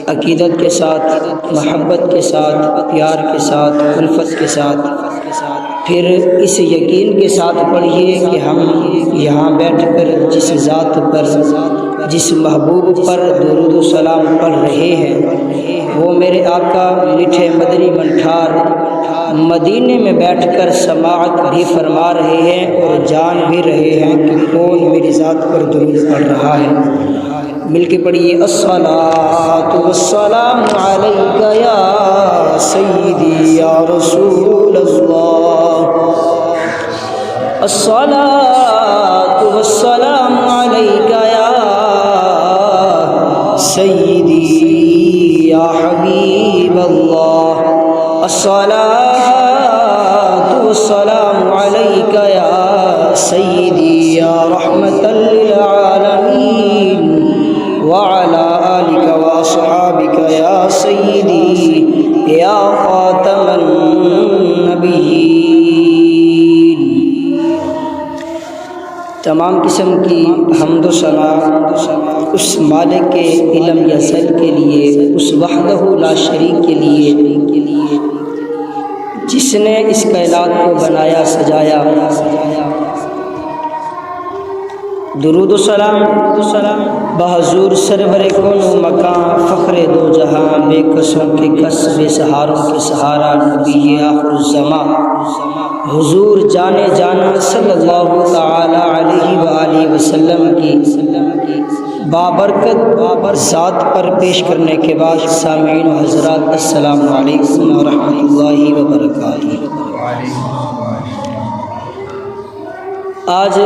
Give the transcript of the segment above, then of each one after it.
عقیدت کے ساتھ، محبت کے ساتھ، پیار کے ساتھ، الفت کے ساتھ، پھر اس یقین کے ساتھ پڑھیے کہ ہم یہاں بیٹھ کر جس ذات پر، جس محبوب پر درود و سلام پڑھ رہے ہیں وہ میرے آقا میٹھے مدنی منٹھار مدینے میں بیٹھ کر سماعت بھی فرما رہے ہیں اور جان بھی رہے ہیں کہ کون میری ذات پر درود پڑھ رہا ہے۔ مل کے پڑھیے، الصلاۃ والسلام علیک یا سیدی یا رسول اللہ، الصلاۃ والسلام علیک یا سیدی یا حبیب اللہ، الصلاۃ والسلام علیک یا سیدی یا رحمۃ للعالمین وعلی آلک واصحابک یا سیدی یا خاتم النبیین۔ تمام قسم کی حمد و ثنا اس مالک کے علم یا ذل کے لیے، اس وحدہ لا شریک کے لیے جس نے اس کائنات کو بنایا سجایا۔ درود و سلام بحضور سرور کون و مکان، فخر دو جہاں، بے کسوں کے کس، بے سہاروں کے سہارا، نبی آخر الزمان حضور جانے جانا صلی اللہ تعالی علیہ وآلہ وسلم کی بابرکت ذات پر پیش کرنے کے بعد، سامعین و حضرات السلام علیکم ورحمۃ اللہ وبرکاتہ۔ آج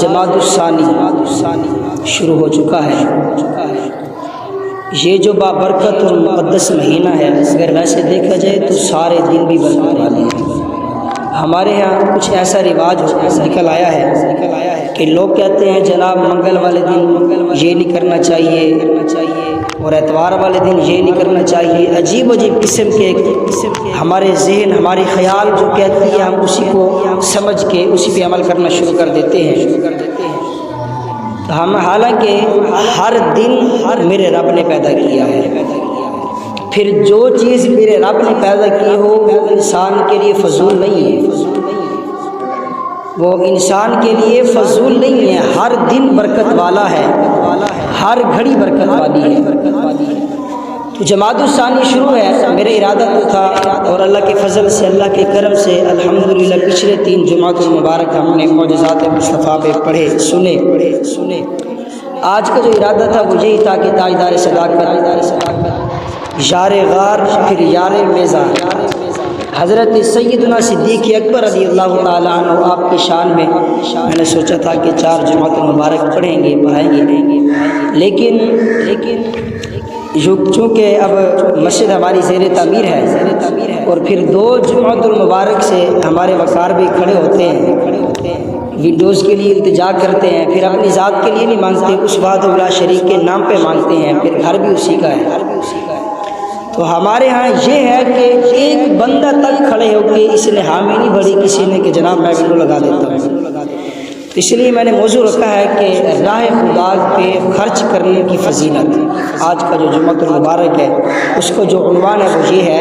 جمادی الثانی شروع ہو چکا ہے۔ یہ جو بابرکت اور مقدس مہینہ ہے، اگر ویسے دیکھا جائے تو سارے دن بھی برکت والے ہیں۔ ہمارے ہاں کچھ ایسا رواج نکل آیا ہے کہ لوگ کہتے ہیں جناب منگل والے دن یہ نہیں کرنا چاہیے اور اتوار والے دن یہ نہیں کرنا چاہیے۔ عجیب قسم کے ہمارے ذہن، ہمارے خیال جو کہتی ہے ہم اسی کو سمجھ کے اسی پہ عمل کرنا شروع کر دیتے ہیں۔ ہم حالانکہ ہر دن میرے رب نے پیدا کیا ہے، پھر جو چیز میرے رب نے پیدا کی ہو وہ انسان کے لیے فضول نہیں ہے، وہ انسان کے لیے فضول نہیں ہے، ہر دن برکت والا ہے، ہر گھڑی برکت والی ہے۔ تو جمادی الثانی شروع ہے، میرا ارادہ تو تھا اور اللہ کے فضل سے، اللہ کے کرم سے الحمدللہ پچھلے 3 جمعۃ المبارک ہم نے معجزات مصطفیٰ پہ پڑھے سنے۔ آج کا جو ارادہ تھا وہ یہی تھا کہ تاجدار صداقت، یار غار، پھر یار میزان، حضرت سیدنا صدیق اکبر رضی اللہ تعالیٰ عنہ آپ کی شان میں نے سوچا تھا کہ 4 جمعۃ المبارک پڑھیں گے، پڑھائیں گے، لیکن چونکہ اب مسجد ہماری زیر تعمیر ہے اور پھر 2 جمعۃ المبارک سے ہمارے وقار بھی کھڑے ہوتے ہیں، ونڈوز کے لیے التجا کرتے ہیں، پھر اپنی ذات کے لیے نہیں مانگتے، اس وحدہ لا شریک کے نام پہ مانگتے ہیں، پھر گھر بھی اسی کا ہے۔ تو ہمارے ہاں یہ ہے کہ ایک بندہ تک کھڑے ہو کے اس نے حامی نہیں بھری کسی نے کہ جناب میں ونڈو لگا دیتا ہوں۔ اس لیے میں نے موضوع رکھا ہے کہ راہ خدا پہ خرچ کرنے کی فضیلت۔ آج کا جو جمعۃ المبارک ہے اس کو جو عنوان ہے وہ یہ ہے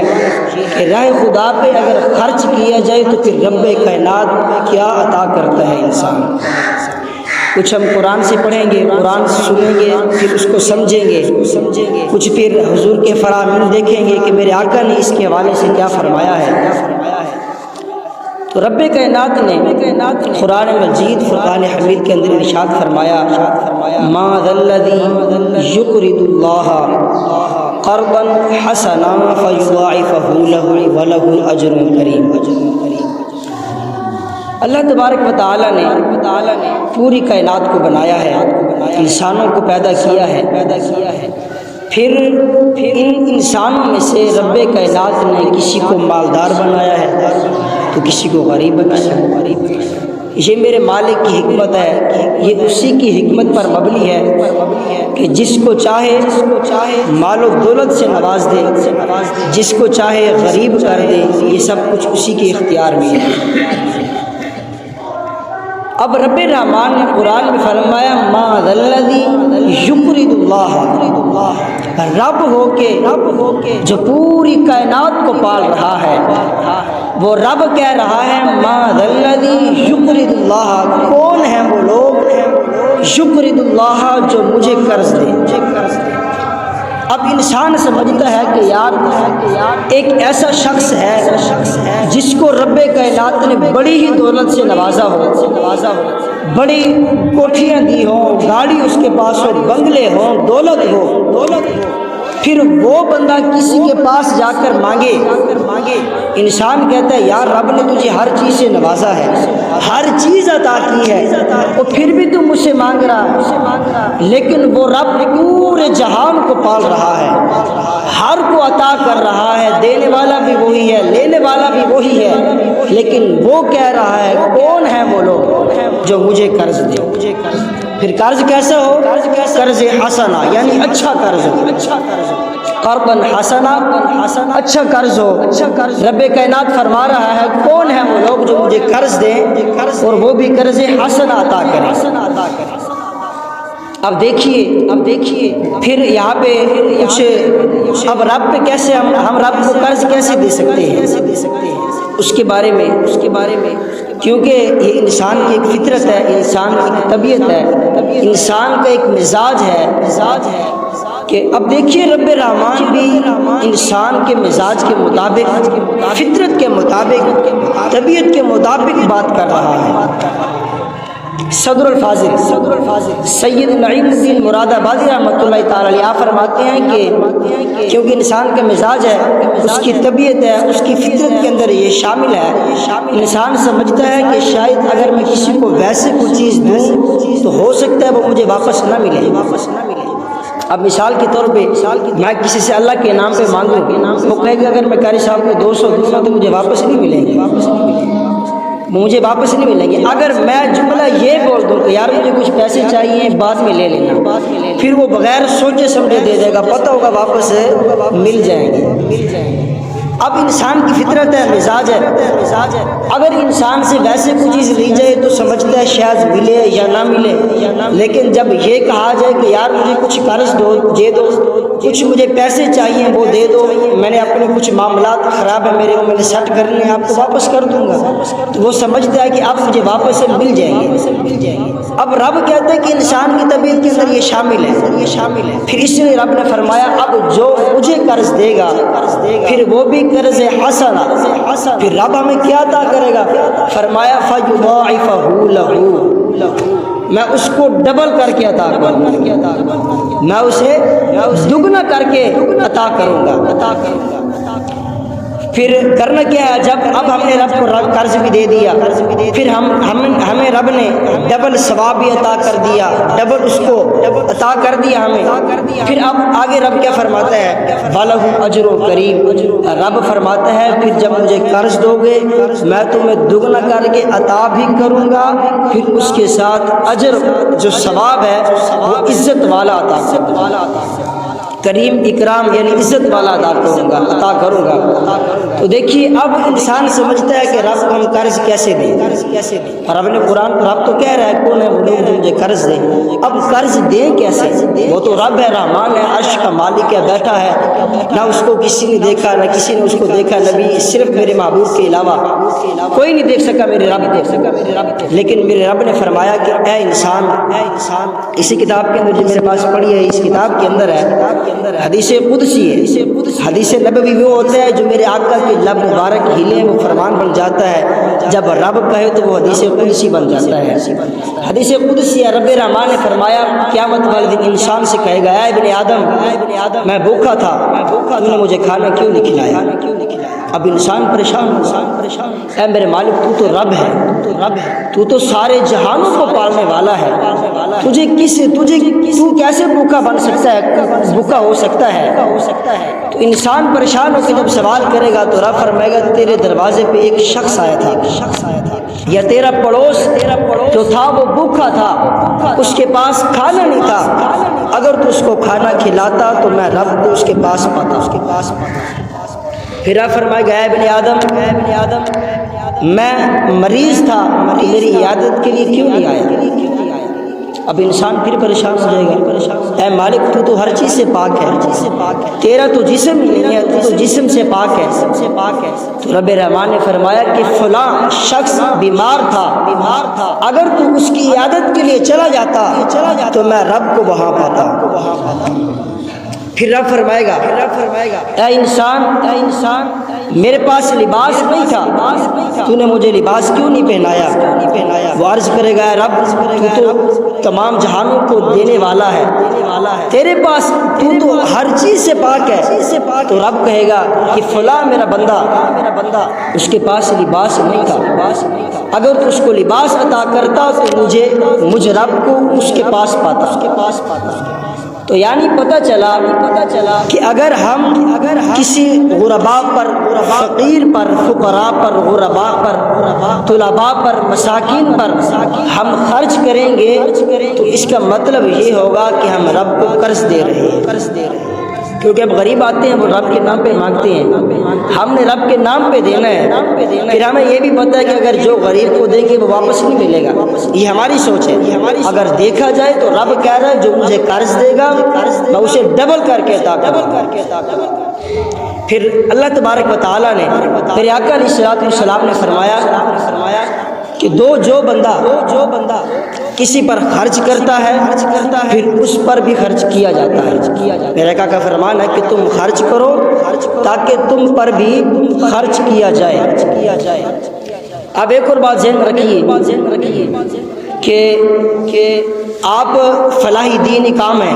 کہ راہ خدا پہ اگر خرچ کیا جائے تو پھر رب کائنات کیا عطا کرتا ہے انسان۔ کچھ ہم قرآن سے پڑھیں گے، قرآن سنیں گے، پھر اس کو سمجھیں گے، کچھ پھر حضور کے فرامین دیکھیں گے کہ میرے آقا نے اس کے حوالے سے کیا فرمایا ہے۔ تو رب کائنات نے قرآن مجید فرقان حمید کے اندر ارشاد فرمایا، ما ذا الذی یقرض اللہ قرضا حسنا فیضاعفہ لہ ولہ اجر کریم۔ اللہ تبارک و تعالیٰ نے پوری کائنات کو بنایا ہے، انسانوں کو پیدا کیا ہے، پھر ان انسانوں میں سے رب کائنات نے کسی کو مالدار بنایا ہے تو کسی کو غریب بنایا۔ یہ میرے مالک کی حکمت ہے، یہ اسی کی حکمت پر مبنی ہے کہ جس کو چاہے مال و دولت سے نواز دے، جس کو چاہے غریب کر دے، یہ سب کچھ اسی کے اختیار میں ہے۔ اب رب الرحمن نے قرآن میں فرمایا ما ذا الذی یقرض اللہ، رب ہو کے جو پوری کائنات کو پال رہا ہے، وہ رب کہہ رہا ہے ما ذا الذی یقرض اللہ، کون ہے وہ لوگ یقرض اللہ جو مجھے قرض دے۔ اب انسان سمجھتا ہے کہ یار ایک ایسا شخص ہے جس کو رب کائنات نے بڑی ہی دولت سے نوازا ہو، بڑی کوٹھیاں دی ہوں، گاڑی اس کے پاس ہو، بنگلے ہوں، دولت ہو، پھر وہ بندہ کسی کے پاس جا کر مانگے۔ انسان کہتا ہے یار رب نے تجھے ہر چیز سے نوازا ہے، ہر چیز عطا کی ہے، اور پھر بھی تم مجھ سے مانگ رہا ہے۔ لیکن وہ رب پورے جہان کو پال رہا ہے، ہر کو عطا کر رہا ہے، دینے والا بھی وہی ہے، لینے والا بھی وہی ہے، لیکن وہ کہہ رہا ہے کون ہے وہ لوگ جو مجھے قرض دے۔ پھر قرض کیسا ہو؟ قرض حسنہ، یعنی اچھا قرض ہو، قرض حسنہ، اچھا قرض ہو۔ رب کائنات فرما رہا ہے کون ہے وہ لوگ جو مجھے قرض دیں اور وہ بھی قرض حسنہ عطا کریں۔ اب دیکھیے پھر یہاں پہ کچھ اب رب پہ کیسے ہم رب کو قرض کیسے دے سکتے ہیں اس کے بارے میں کیونکہ یہ انسان کی ایک فطرت ہے، انسان کی ایک طبیعت ہے، انسان کا ایک مزاج ہے کہ اب دیکھیے رب رحمان بھی انسان کے مزاج کے مطابق، فطرت کے مطابق، طبیعت کے مطابق بات کر رہا ہے۔ صدر الفاضل سید نعیم الدین مراد آبادی رحمۃ اللہ تعالی علیہ فرماتے ہیں کہ کیونکہ انسان کا مزاج ہے، اس کی طبیعت ہے، اس کی فطرت کے اندر یہ شامل ہے، انسان سمجھتا ہے کہ شاید اگر میں کسی کو ویسے کوئی چیز دوں تو ہو سکتا ہے وہ مجھے واپس نہ ملے۔ اب مثال کے طور پہ میں کسی سے اللہ کے نام پہ مانگوں، وہ کہے گا اگر میں قاری صاحب کو 200 دوں گا تو مجھے واپس نہیں ملیں گے، اگر میں جملہ یہ بول دوں کہ یار مجھے کچھ پیسے چاہیے بعد میں لے لینا، پھر وہ بغیر سوچے سمجھے دے دے گا، پتہ ہوگا واپس مل جائیں گے۔ اب انسان کی فطرت ہے، مزاج ہے، اگر انسان سے ویسے کوئی چیز لی جائے تو سمجھتا ہے شاید ملے یا نہ ملے، لیکن جب یہ کہا جائے کہ یار مجھے کچھ قرض دے دو، کچھ مجھے پیسے چاہیے وہ دے دو، میں نے اپنے کچھ معاملات خراب ہے میرے کو، میں نے سیٹ کرنے ہیں، آپ کو واپس کر دوں گا، تو وہ سمجھتا ہے کہ آپ مجھے واپس سے مل جائیں گے۔ اب رب کہتا ہے کہ انسان کی طبیعت کے اندر یہ شامل ہے، پھر اس لیے رب نے فرمایا اب جو مجھے قرض دے گا پھر وہ بھی قرض حسنہ، پھر رب ہمیں کیا عطا کرے گا؟ فرمایا فَيُضَاعِفَهُ لَهُ، میں اس کو ڈبل کر کے عطا کروں گا، میں اسے دگنا کر کے عطا کروں گا۔ پھر کرنا کیا ہے؟ جب اب ہم نے رب کو قرض بھی دے دیا، پھر ہمیں رب نے ڈبل ثواب بھی عطا کر دیا، ڈبل اس کو عطا کر دیا ہمیں۔ پھر اب آگے رب کیا فرماتا ہے؟ وَلَهُ أَجْرٌ كَرِيمٌ، رب فرماتا ہے پھر جب مجھے قرض دو گے میں تمہیں دگنا کر کے عطا بھی کروں گا، پھر اس کے ساتھ اجر جو ثواب ہے وہ عزت والا عطا کروں گا، کریم اکرام یعنی عزت والا عطا کروں گا۔ تو دیکھیے اب انسان سمجھتا ہے کہ رب کو ہم قرض کیسے دیں، اور رب نے قرآن پر رب تو کہہ رہا ہے کون ہے وہ لوگ جو مجھے قرض دیں، اب قرض دیں کیسے؟ وہ تو رب ہے، رحمان ہے، عرش کا مالک ہے، بیٹھا ہے، نہ اس کو کسی نے دیکھا نہ کسی نے اس کو دیکھا، نبی صرف میرے محبوب کے علاوہ کوئی نہیں دیکھ سکا میرے رب کو، لیکن میرے رب نے فرمایا کہ اے انسان، اسی کتاب کے اندر جو میرے پاس پڑھی ہے اس کتاب کے اندر ہے، حدیث قدسی ہے، حدیث نبوی وہ ہوتا ہے جو میرے آقا کے لب مبارک ہلے وہ فرمان بن جاتا ہے، جب رب کہے تو وہ حدیث قدسی بن جاتا ہے۔ حدیث قدسی ہے، رب رحمان نے فرمایا قیامت والے دن انسان سے کہے گا اے ابن آدم میں بھوکا تھا، تو نے مجھے کھانا کیوں نہیں کھلایا؟ اب انسان پریشان، اے میرے مالک تو رب ہے، تو تو سارے جہانوں کو پالنے والا ہے، تو کیسے بھوکا بن سکتا ہے، بھوکا ہو سکتا ہے؟ تو انسان پریشان ہو کے جب سوال کرے گا تو رب فرمائے گا تیرے دروازے پہ ایک شخص آیا تھا، یا تیرا پڑوس جو تھا وہ بھوکا تھا، اس کے پاس کھانا نہیں تھا، اگر تو اس کو کھانا کھلاتا تو میں رب کو اس کے پاس پاتا۔ پھر آپ فرمائے گا اے ابن آدم میں مریض تھا تو میری عیادت کے لیے کیوں نہیں آیا؟ اب انسان پھر پریشان ہو جائے گا، اے مالک تو ہر چیز سے پاک ہے، تیرا تو جسم نہیں ہے، تو جسم سے پاک ہے۔ تو رب رحمان نے فرمایا کہ فلاں شخص بیمار تھا، اگر تو اس کی عیادت کے لیے چلا جاتا تو میں رب کو وہاں پاتا۔ پھر رب فرمائے گا اے انسان میرے پاس لباس نہیں تھا، تو نے مجھے لباس کیوں نہیں پہنایا؟ وہ عرض کرے گا اے رب تو تمام جہانوں کو دینے والا ہے، تیرے پاس تو ہر چیز سے پاک ہے۔ تو رب کہے گا کہ فلاں میرا بندہ اس کے پاس لباس نہیں تھا، اگر تو اس کو لباس عطا کرتا تو مجھے رب کو اس کے پاس پاتا۔ تو یعنی پتہ چلا کہ اگر ہم کسی غرباء پر، فقیر پر، فقراء پر، غرباء پر، طلباء پر، مساکین پر ہم خرچ کریں گے تو اس کا مطلب یہ ہوگا کہ ہم رب کو قرض دے رہے ہیں، کیونکہ اب غریب آتے ہیں وہ رب کے نام پہ مانگتے ہیں، ہم نے رب کے نام پہ دینا ہے۔ پھر ہمیں یہ بھی پتہ ہے کہ اگر جو غریب کو دیں گے وہ واپس نہیں ملے گا، یہ ہماری سوچ ہے۔ اگر دیکھا جائے تو رب کہہ رہا ہے جو مجھے قرض دے گا میں اسے ڈبل کر کے عطا کروں۔ پھر اللہ تبارک و تعالیٰ نے، میرے آقا علیہ الصلوۃ والسلام نے فرمایا کہ جو بندہ کسی پر خرچ کرتا ہے پھر اس پر بھی خرچ کیا جاتا ہے۔ میرے آقا کا فرمان ہے کہ تم خرچ کرو تاکہ تم پر بھی خرچ کیا جائے۔ اب ایک اور بات ذہن رکھیے کہ آپ فلاحی دینی کام ہے،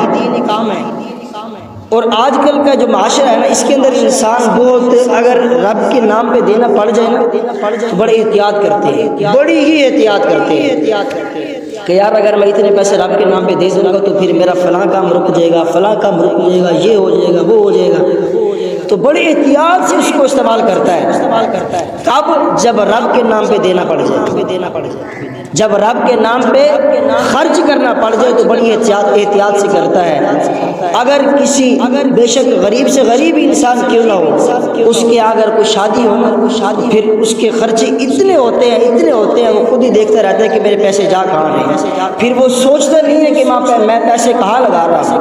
اور آج کل کا جو معاشرہ ہے نا اس کے اندر انسان بہت اگر رب کے نام پہ دینا پڑ جائے نا تو بڑی احتیاط کرتے ہیں، بڑی ہی احتیاط کرتے ہیں کہ یار اگر میں اتنے پیسے رب کے نام پہ دے دوں گا تو پھر میرا فلاں کام رک جائے گا، یہ ہو جائے گا، وہ ہو جائے گا، تو بڑی احتیاط سے اس کو استعمال کرتا ہے۔ کب؟ جب رب کے نام پہ دینا پڑ جائے، جب رب کے نام پہ خرچ کرنا پڑ جائے تو بڑی احتیاط سے کرتا ہے۔ اگر بے شک غریب سے غریب انسان کیوں نہ ہو، اس کے اگر کوئی شادی ہو نا پھر اس کے خرچے اتنے ہوتے ہیں وہ خود ہی دیکھتا رہتا ہے کہ میرے پیسے جا کہاں ہیں، پھر وہ سوچتا نہیں ہے کہ میں پیسے کہاں لگا رہا ہوں۔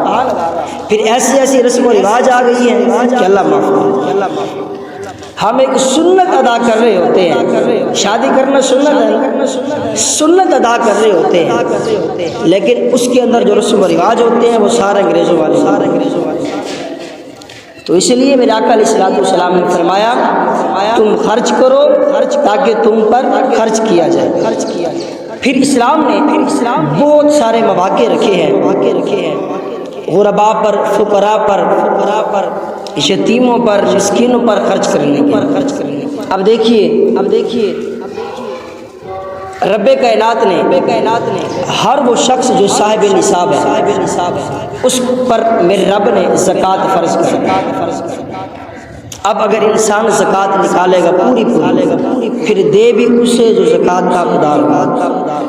پھر ایسی رسم و رواج آ گئی ہیں کہ اللہ معاف کرے۔ ہم ایک سنت ادا کر رہے ہوتے ہیں، شادی کرنا سنت ادا کر رہے ہوتے ہیں، لیکن اس کے اندر جو رسم و رواج ہوتے ہیں وہ سارے انگریزوں والے۔ تو اس لیے میرے آقا علیہ الصلوۃ والسلام نے فرمایا تم خرچ کرو تاکہ تم پر خرچ کیا جائے۔ پھر اسلام نے بہت سارے مواقع رکھے ہیں غرباء پر، فقراء پر، یتیموں پر، مسکینوں پر خرچ کرنے کے۔ اب دیکھیے رب کائنات نے ہر وہ شخص جو صاحب نصاب ہے اس پر میرے رب نے زکوٰۃ فرض کر۔ اب اگر انسان زکوٰۃ نکالے گا پوری پھر دے بھی اسے جو زکوٰۃ کا حقدار ہوگا۔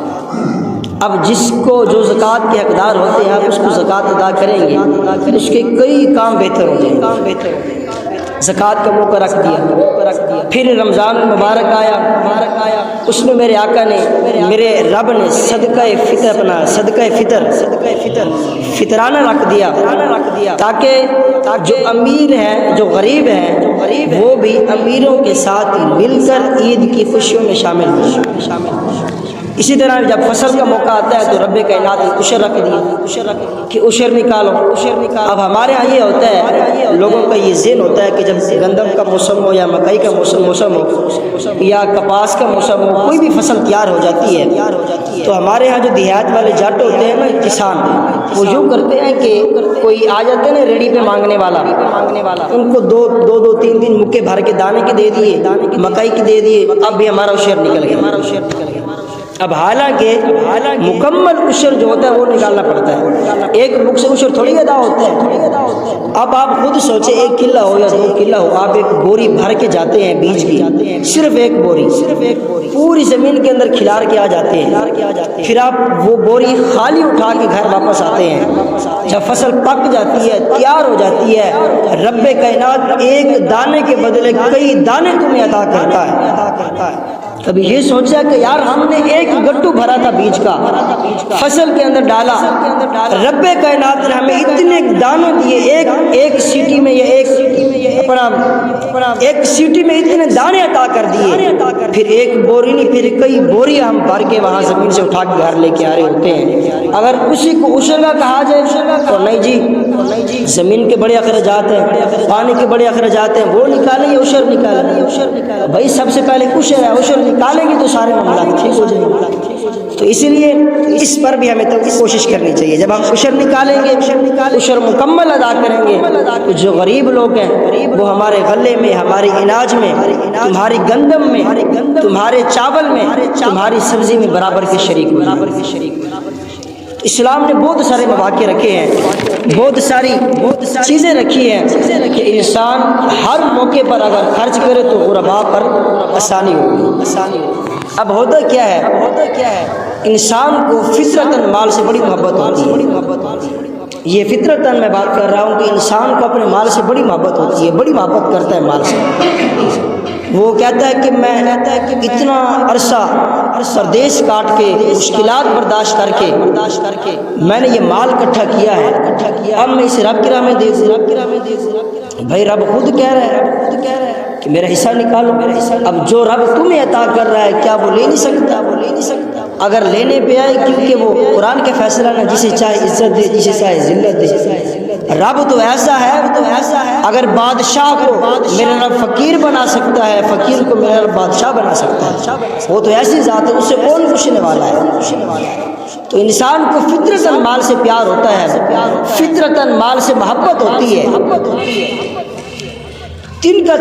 اب جس کو جو زکوٰۃ کے حقدار ہوتے ہیں آپ اس کو زکوٰۃ ادا کریں گے پھر اس کے کئی کام بہتر ہو جائیں گے۔ زکوٰۃ کا موقع رکھ دیا، پھر رمضان مبارک آیا، اس میں میرے آقا نے، میرے رب نے صدقہ فطرانہ رکھ دیا تاکہ جو امیر ہیں، جو غریب ہیں وہ بھی امیروں کے ساتھ مل کر عید کی خوشیوں میں شامل ہوں۔ اسی طرح جب فصل کا موقع آتا ہے تو رب کائنات نے عشر رکھ دیا کہ عشر نکالو۔ اب ہمارے ہاں یہ ہوتا ہے، لوگوں کا یہ ذہن ہوتا ہے کہ جب گندم کا موسم ہو یا مکئی کا موسم ہو یا کپاس کا موسم ہو، کوئی بھی فصل تیار ہو جاتی ہے تو ہمارے ہاں جو دیہات والے جٹ ہوتے ہیں نا کسان، وہ یوں کرتے ہیں کہ کوئی آ جاتے ہیں نا ریڑھی پہ مانگنے والا، ان کو دو تین مکے بھر کے دانے کے دے دیے، مکئی کے دے دیے، اب بھی ہمارا عشر نکل گیا۔ اب حالانکہ مکمل عشر جو ہوتا ہے وہ نکالنا پڑتا ہے، ایک مکھ سے عشر تھوڑی ادا ہوتا ہے۔ اب آپ خود سوچیں 1 کلہ ہو یا 2 کلہ ہو، آپ ایک بوری بھر کے جاتے ہیں بیج کی، صرف ایک بوری پوری زمین کے اندر کھلار کے آ جاتے ہیں، پھر آپ وہ بوری خالی اٹھا کے گھر واپس آتے ہیں۔ جب فصل پک جاتی ہے، تیار ہو جاتی ہے، رب کائنات ایک دانے کے بدلے کئی دانے تمہیں عطا کرتا ہے۔ کبھی یہ سوچا کہ یار ہم نے ایک گٹو بھرا تھا بیج کا، فصل کے اندر ڈالا، رب کائنات نے ہمیں اتنے دانوں دیے، ایک سیٹی میں ایک سیٹی میں اتنے دانے عطا کر دیے، پھر ایک بوری نہیں پھر کئی بوری ہم بھر کے وہاں زمین سے اٹھا کے گھر لے کے آ رہے ہوتے ہیں۔ اگر اسی کو عشر کا کہا جائے تو نہیں جی، زمین کے بڑے اخراجات ہیں، پانی کے بڑے اخراجات ہیں، وہ نکالیں یا عشر نکالیں؟ بھائی سب سے پہلے عشر ہے، عشر نکالیں گے تو سارے معاملات ٹھیک ہو جائیں گے۔ تو اسی لیے اس پر بھی ہمیں کوشش کرنی چاہیے، جب ہم عشر نکالیں گے، عشر مکمل ادا کریں گے، تو جو غریب لوگ ہیں وہ ہمارے غلے میں، ہمارے اناج میں، تمہاری گندم میں، تمہارے چاول میں، تمہاری سبزی میں برابر کے شریک ہوئے۔ اسلام نے بہت سارے مواقع رکھے ہیں، بہت ساری چیزیں رکھی ہیں کہ انسان ہر موقع پر اگر خرچ کرے تو غرباء پر آسانی ہوگی۔ اب ہوتا کیا ہے، انسان کو فطرتاً مال سے بڑی محبت ہوتی ہے۔ یہ فطرتاً میں بات کر رہا ہوں کہ انسان کو اپنے مال سے بڑی محبت ہوتی ہے، بڑی محبت کرتا ہے مال سے۔ وہ کہتا ہے کہ میں اتنا عرصہ پردیس کاٹ کے، مشکلات برداشت کر کے میں نے یہ مال اکٹھا کیا ہے، اب میں اسے رب کی راہ میں دے دوں۔ بھائی رب خود کہہ رہا ہے کہ میرا حصہ نکالو۔ اب جو رب تمہیں عطا کر رہا ہے کیا وہ لے نہیں سکتا؟ اگر لینے پہ آئے، کیونکہ وہ قرآن کا فیصلہ نہ، جسے چاہے عزت دے، جسے چاہے ذلت دے۔ رب تو ایسا ہے، اگر بادشاہ کو میرا رب فقیر بنا سکتا ہے، فقیر کو میرا رب بادشاہ بنا سکتا ہے، وہ تو ایسی ذات ہے، اس سے کون پوچھنے والا ہے؟ تو انسان کو فطرتاً مال سے پیار ہوتا ہے، فطرتاً مال سے محبت ہوتی ہے،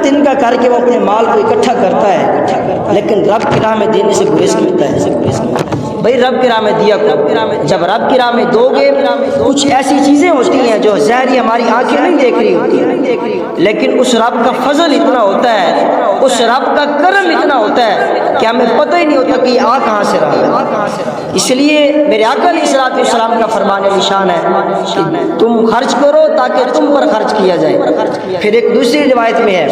تن کا کر کے وہ اپنے مال کو اکٹھا کرتا ہے، لیکن رب کی راہ میں دینے سے گریز کرتا ہے۔ بھائی رب کی راہ میں دیا کرو، جب رب کی راہ میں دو گے، کچھ ایسی چیزیں ہوتی ہیں جو ظاہری ہماری آنکھیں نہیں دیکھ رہی ہوتی، لیکن اس رب کا فضل اتنا ہوتا ہے، اس رب کا کرم اتنا ہوتا ہے کہ ہمیں پتہ ہی نہیں ہوتا کہ یہ آ کہاں سے رہا ہے۔ اس لیے میرے آقا علیہ الصلوۃ والسلام کا فرمان نشان ہے کہ تم خرچ کرو تاکہ تم پر خرچ کیا جائے۔ پھر ایک دوسری روایت میں ہے،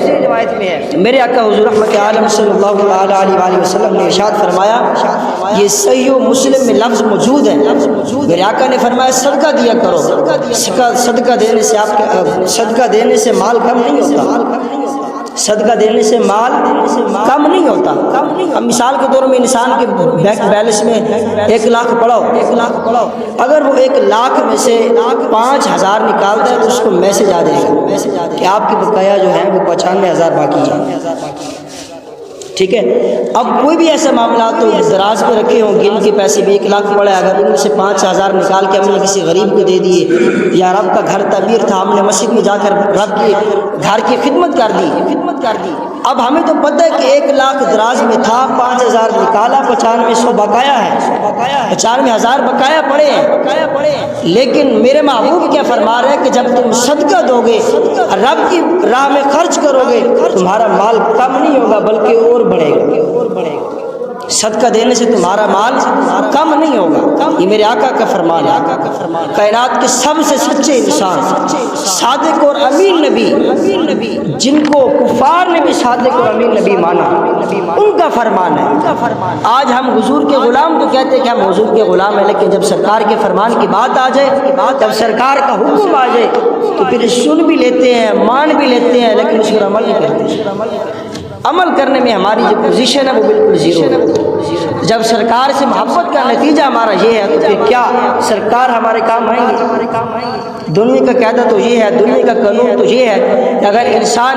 میرے آقا حضور رحمت عالم صلی اللہ علیہ وآلہ وسلم نے ارشاد فرمایا، یہ صحیح مسلم میں لفظ موجود ہے، میرے آقا نے فرمایا صدقہ دیا کرو، صدقہ دینے سے مال کم نہیں ہوتا، صدقہ دینے سے مال کم نہیں ہوتا۔ اب مثال کے طور میں انسان کے بینک بیلنس میں 1 لاکھ پڑاؤ، اگر وہ 1 لاکھ میں سے 5,000 نکالتا ہے تو اس کو میسج آ جائے گا کہ آپ کی بقایا جو ہے وہ 95,000 باقی ہے، ٹھیک ہے۔ اب کوئی بھی ایسا معاملات تو دراز پہ رکھے ہوں، گن کے پیسے بھی 1 لاکھ پڑے، اگر ان میں سے 5,000 نکال کے ہم نے کسی غریب کو دے دیے، یا رب کا گھر تعمیر تھا، ہم نے مسجد میں جا کر رب کے گھر کی خدمت کر دی، اب ہمیں تو پتہ ہے کہ 1 لاکھ دراز میں تھا، 5,000 نکالا، 95,100 بقایا ہے، 95,000 بقایا پڑے ہیں، لیکن میرے محبوب کیا فرما رہے ہیں کہ جب تم صدقہ دو گے، رب کی راہ میں خرچ کرو گے، تمہارا مال کم نہیں ہوگا بلکہ اور بڑھے گا۔ صدقہ دینے سے تمہارا مال کم نہیں ہوگا، یہ میرے آقا کا فرمان ہے۔ کائنات کے سب سے سچے انسان، صادق اور امین نبی، جن کو کفار نے بھی صادق اور امین نبی مانا، ان کا فرمان ہے۔ آج ہم حضور کے غلام تو کہتے ہیں کہ ہم حضور کے غلام ہیں، لیکن جب سرکار کے فرمان کی بات آ جائے، جب سرکار کا حکم آ جائے تو پھر سن بھی لیتے ہیں، مان بھی لیتے ہیں، لیکن اس پر عمل نہیں کرتے۔ عمل کرنے میں ہماری جو پوزیشن ہے وہ بالکل زیرو ہے۔ جب سرکار سے محبت کا نتیجہ ہمارا یہ ہے تو پھر کیا سرکار ہمارے کام آئیں گے؟ دنیا کا قاعدہ تو یہ ہے، دنیا کا قانون تو یہ ہے کہ اگر انسان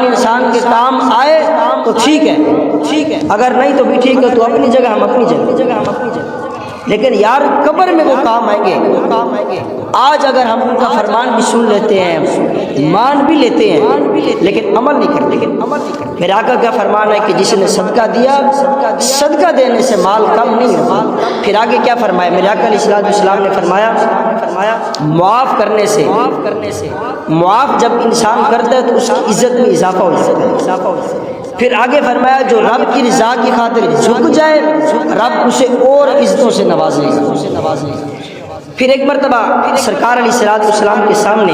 کے کام آئے تو ٹھیک ہے، اگر نہیں تو بھی ٹھیک ہے، تو اپنی جگہ ہم اپنی جگہ، لیکن یار قبر میں وہ کام آئیں گے۔ آج اگر ہم ان کا فرمان بھی سن لیتے ہیں، مان بھی لیتے ہیں، لیکن عمل نہیں کرتے۔ میرے آقا کا فرمان ہے کہ جس نے صدقہ دیا، صدقہ دینے سے مال کم نہیں ہوگا۔ پھر آگے کیا فرمایا میرے آقا علیہ السلام نے فرمایا معاف کرنے سے، معاف جب انسان کرتا ہے تو اس کی عزت میں اضافہ ہو جاتا ہے۔ پھر آگے فرمایا جو رب کی رضا کی خاطر جھک جائے، رب اسے اور عزتوں سے نوازے گا۔ پھر ایک مرتبہ سرکار علیہ الصلوۃ والسلام کے سامنے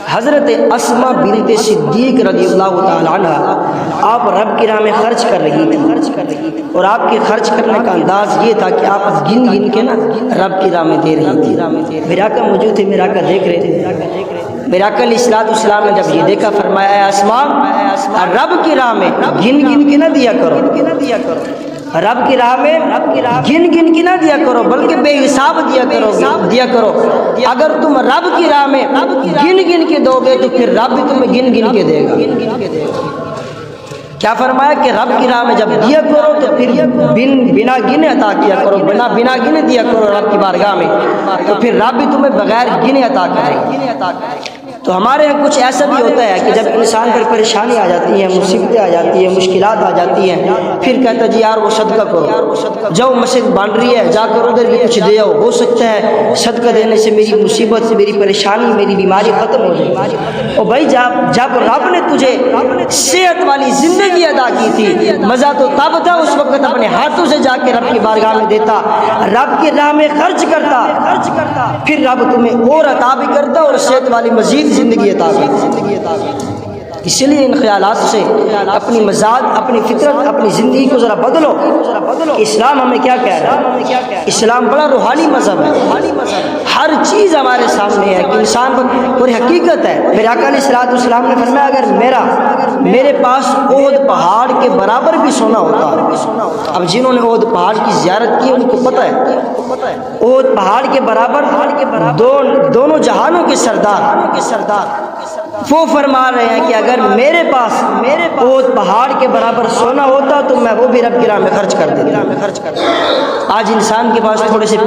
حضرت اسما بنت صدیق رضی اللہ تعالی عنہ آپ رب کی راہ میں خرچ کر رہی تھی، اور آپ کے خرچ کرنے کا انداز یہ تھا کہ آپ گن گن کے نا رب کی راہ میں دے رہی تھی۔ میرا آقا موجود تھے، میرا آقا دیکھ رہے تھے۔ میرا آقا علیہ الصلوۃ والسلام نے جب یہ دیکھا فرمایا اے اسما، رب کی راہ میں گن گن کے نہ دیا کرو، رب کی راہ میں گن گن کے نہ دیا کرو بلکہ بے حساب دیا کرو۔ اگر تم رب کی راہ میں گن گن کے دو گے تو پھر رب بھی تمہیں گن گن کے دے گا۔ کیا فرمایا کہ رب کی راہ میں جب دیا کرو تو پھر بنا گنے عطا کیا کرو، بنا گنے دیا کرو رب کی بارگاہ میں، تو پھر رب بھی تمہیں بغیر گنے عطا کرے گا۔ تو ہمارے یہاں کچھ ایسا بھی ہوتا ہے کہ جب انسان پر پریشانی آ جاتی ہے، مصیبتیں آ جاتی ہیں، مشکلات آ جاتی ہیں، پھر کہتا جی یار وہ صدقہ کرو، جاؤ مسجد بن رہی ہے جا کر ادھر بھی کچھ دے آؤ، ہو سکتا ہے صدقہ دینے سے میری مصیبت سے، میری پریشانی، میری بیماری ختم ہو جائے۔ اور بھائی جب رب نے تجھے صحت والی زندگی عطا کی تھی، مزہ تو تب تھا اس وقت اپنے ہاتھوں سے جا کے رب کی بارگاہ میں دیتا، رب کی راہ میں خرچ کرتا، پھر رب تمہیں اور عطا بھی کرتا اور صحت والی مزید زندگی عطا کرتا۔ اس لیے ان خیالات سے اپنی مزاج، اپنی فطرت، اپنی زندگی کو ذرا بدلو۔ اسلام ہمیں کیا کہہ رہا ہے؟ اسلام بڑا روحانی مذہب ہے، ہر چیز ہمارے سامنے ہے کہ انسان پر حقیقت ہے۔ میرے آقا علیہ الصلوۃ والسلام نے فرمایا اگر میرے پاس احد پہاڑ کے برابر بھی سونا ہوتا، اب جنہوں نے احد پہاڑ کی زیارت کی ان کو پتہ ہے احد پہاڑ کے برابر دونوں جہانوں کے سردار وہ فرما رہے ہیں کہ اگر میرے پاس احد پہاڑ کے برابر سونا ہوتا تو میں وہ بھی رب کی راہ میں خرچ کر دیتا۔ آج انسان کے پاس تھوڑے سے